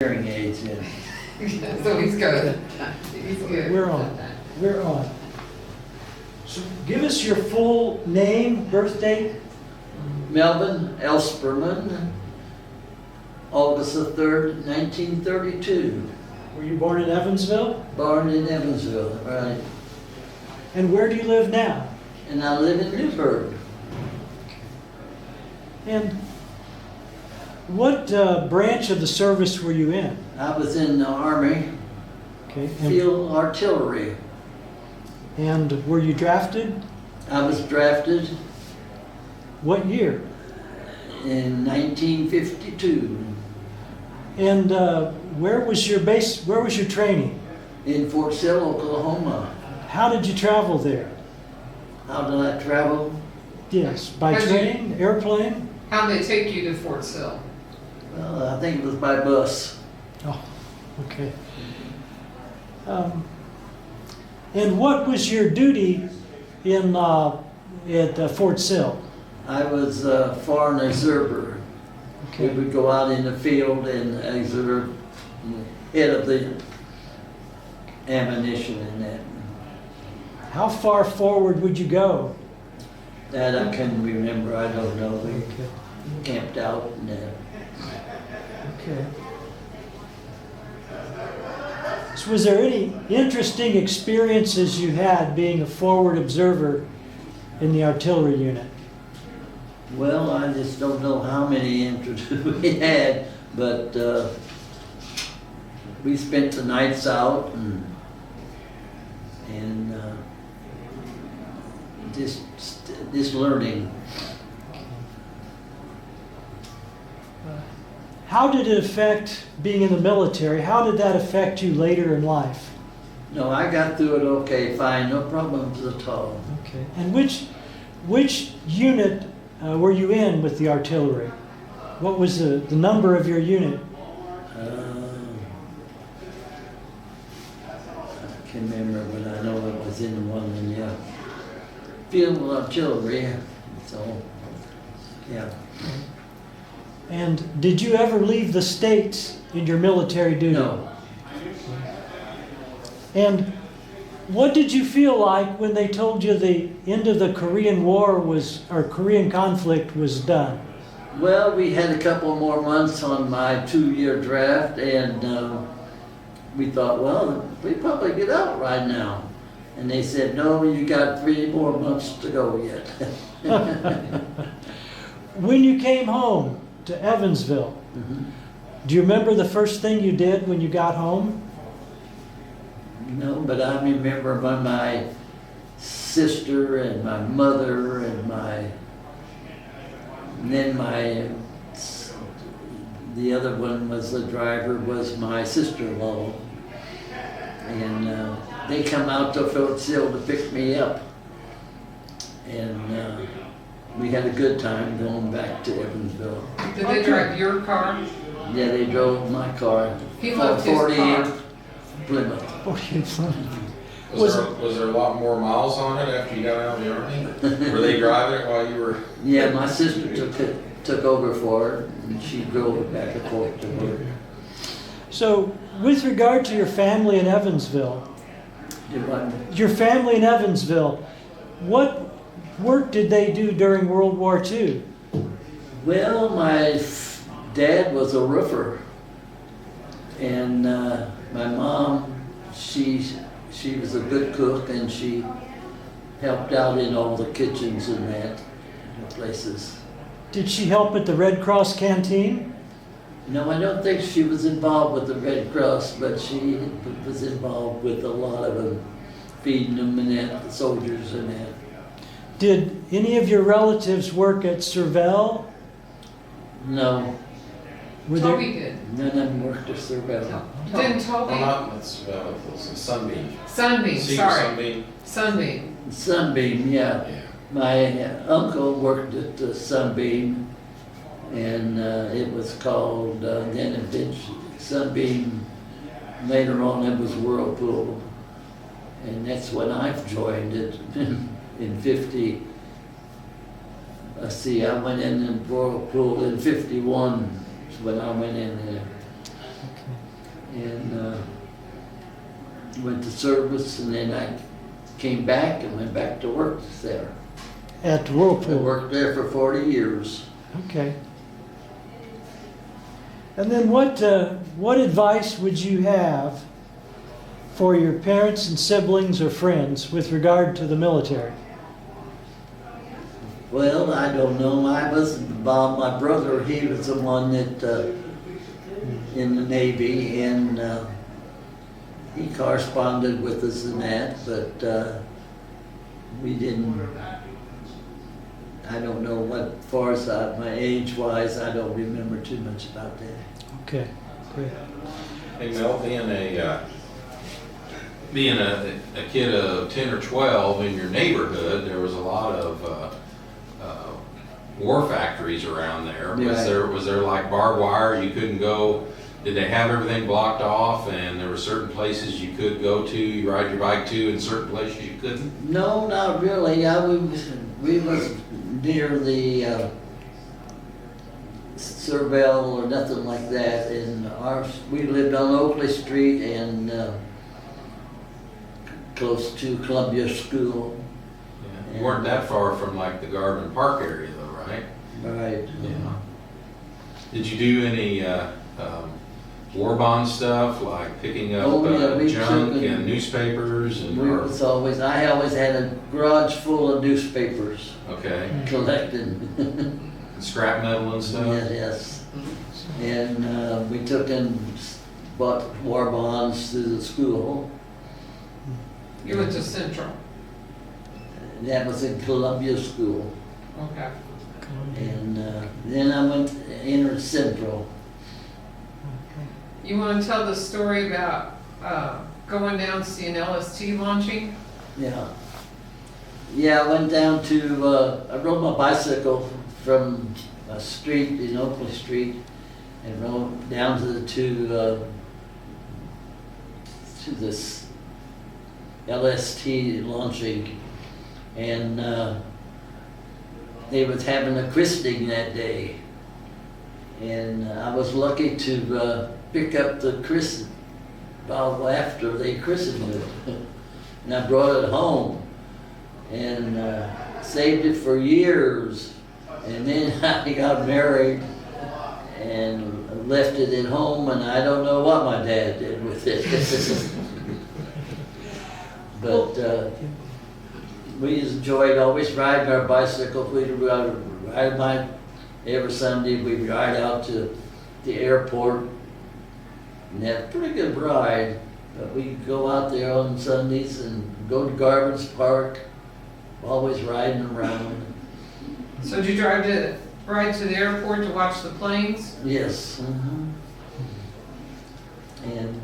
hearing aids in. So he's good. He's good. We're on. We're on. So give us your full name, birth date. Melvin Ellsperman, August the 3rd, 1932. Were you born in Evansville? Born in Evansville, right. And where do you live now? And I live in Newburgh. And what branch of the service were you in? I was in the Army, Okay. field artillery. And were you drafted? I was drafted What year? in 1952 And where was your base? Where was your training? in Fort Sill, Oklahoma. How did you travel there? How did I travel? Yes, by How'd you- train, airplane? How'd they take you to Fort Sill? Well, I think it was by bus. Oh, okay. And what was your duty in at Fort Sill? I was a foreign observer. We Okay. would go out in the field and observe head of the ammunition and that. How far forward would you go? That I can remember, I don't know. We Okay. camped out and that. Okay. So was there any interesting experiences you had being a forward observer in the artillery unit? Well, I just don't know how many entries we had, but we spent the nights out and just learning. How did it affect being in the military? How did that affect you later in life? No, I got through it okay, fine, no problems at all. Okay. And which unit were you in with the artillery? What was the number of your unit? I can't remember, but I know it was in one, and yeah. Field artillery, so, yeah. And did you ever leave the States in your military duty? No, And what did you feel like when they told you the end of the Korean War was, or Korean conflict was done? well, we had a couple more months on my 2-year draft, and we thought, well, we probably get out right now. And they said, no, you got 3 more months to go yet. When you came home to Evansville, do you remember the first thing you did when you got home? No, but I remember when my sister and my mother and then the other one was the driver, was my sister-in-law. And they come out to Fort Sill to pick me up. And we had a good time going back to Evansville. Did they drive your car? Yeah, they drove my car. He left his 48 car. Plymouth. Was there a lot more miles on it after you got out of the Army? Were they driving it while you were? Yeah, my sister took over for it, and she drove it back and forth to work. So, with regard to your family in Evansville, your family in Evansville, what work did they do during World War II? Well, my dad was a roofer, and my mom, she was a good cook, and she helped out in all the kitchens and that places. Did she help at the Red Cross canteen? No, I don't think she was involved with the Red Cross, but she was involved with a lot of them, feeding them and that, the soldiers and that. Did any of your relatives work at Cervell? No, Were there- Toby did. none of them worked at Cervell. Didn't Toby? Well, not, it's, it was a Sunbeam. Sunbeam, Cedar sorry. Sunbeam. Sunbeam. Sunbeam, yeah. Yeah. My uncle worked at the Sunbeam, and it was called, then eventually Sunbeam, later on it was Whirlpool. And that's when I've joined it in 50. Let's see, I went in Whirlpool in 51 is when I went in there. Okay. and went to service, and then I came back and went back to work there. At I Whirlpool? worked there for 40 years. Okay. And then what advice would you have for your parents and siblings or friends with regard to the military? Well, I don't know. I wasn't involved. My brother, he was the one that in the Navy, and he corresponded with us in that, but we didn't. I don't know what, as far as my age-wise, I don't remember too much about that. Okay, great. Hey Mel, being a kid of 10 or 12 in your neighborhood, there was a lot of war factories around there. Yeah. Was there like barbed wire you couldn't go? Did they have everything blocked off, and there were certain places you could go to, you ride your bike to, and certain places you couldn't? No, not really. We was near the Cervelle or nothing like that. And we lived on Oakley Street and close to Columbia School. Yeah. You weren't that far from like the Garden Park area though, right? Right. Yeah. Did you do any war bond stuff, like picking up Oh, yeah, we junk took and newspapers and I always had a garage full of newspapers okay, collected. scrap metal and stuff? Yes. And we took and bought war bonds through the school. You went to Central. That was in Columbia School. Okay. And then I entered Central. You want to tell the story about going down to see an LST launching? Yeah. Yeah, I went down to, I rode my bicycle from a street in Oakley Street and rode down to this LST launching. And they was having a christening that day. And I was lucky to pick up the christening bottle after they christened it. And I brought it home and saved it for years. And then I got married and left it at home, and I don't know what my dad did with it. But we enjoyed always riding our bicycles. We'd ride every Sunday. We'd ride out to the airport and have a pretty good ride. But we'd go out there on Sundays and go to Garvin's Park, always riding around. So did you ride to the airport to watch the planes? Yes. And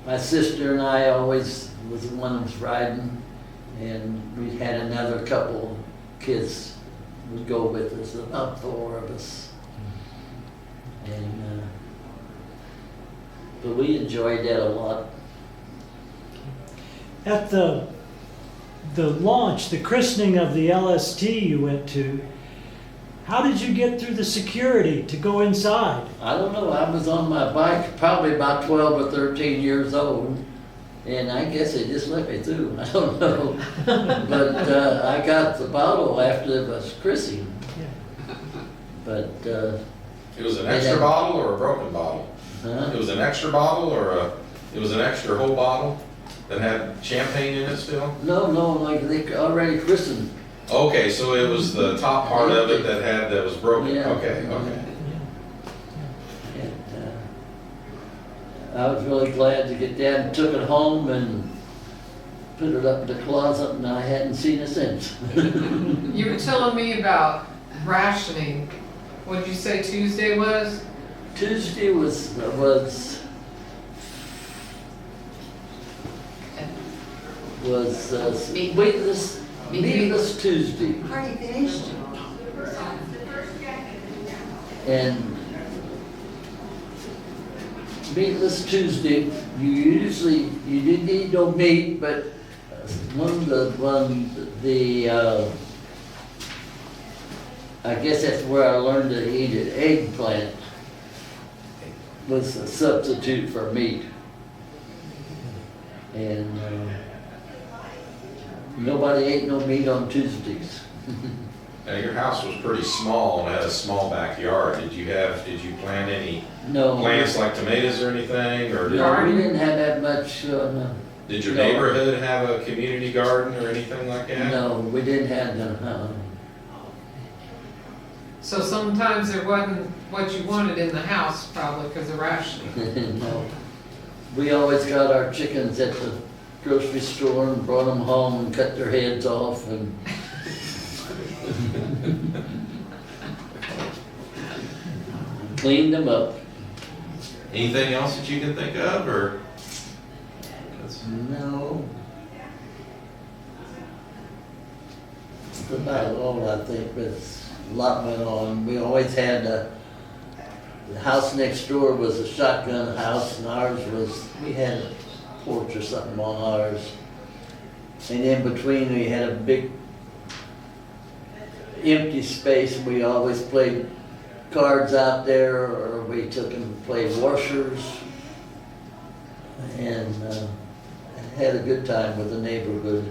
my sister and I always was the one who was riding, and we had another couple kids would go with us, about 4 of us. And but we enjoyed that a lot. At the launch, the christening of the LST you went to, how did you get through the security to go inside? I don't know, I was on my bike probably about 12 or 13 years old, and I guess they just let me through. I don't know. But I got the bottle after it was christened. Yeah. But It was an extra bottle or a broken bottle? huh? It was an extra bottle or it was an extra whole bottle that had champagne in it still? No, like they already christened. Okay, so it was the top part of it that was broken. Yeah. Okay. And I was really glad to get that and took it home and put it up in the closet, and I hadn't seen it since. You were telling me about rationing. What did you say Tuesday was? Tuesday was meatless Tuesday. Already finished? And meatless Tuesday, you didn't eat no meat, but I guess that's where I learned to eat it, eggplant. was a substitute for meat. And nobody ate no meat on Tuesdays. Now, your house was pretty small and had a small backyard. Did you plant any No. plants like tomatoes or anything, or No, we didn't have that much. did your No. neighborhood have a community garden or anything like that? No, we didn't have the. So sometimes there wasn't what you wanted in the house, probably because of rationing. No. We always got our chickens at the grocery store and brought them home and cut their heads off and. Cleaned them up. Anything else that you can think of, or? No. That's about all I think, but a lot went on. We always had the house next door was a shotgun house, and ours was, we had a porch or something on ours. And in between, we had a big empty space. We always played cards out there, or we took and played washers, and had a good time with the neighborhood.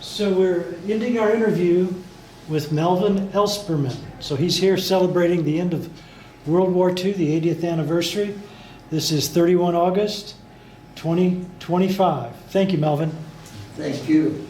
So we're ending our interview with Melvin Ellsperman. So he's here celebrating the end of World War II, the 80th anniversary. This is 31 August 2025. Thank you, Melvin. Thank you.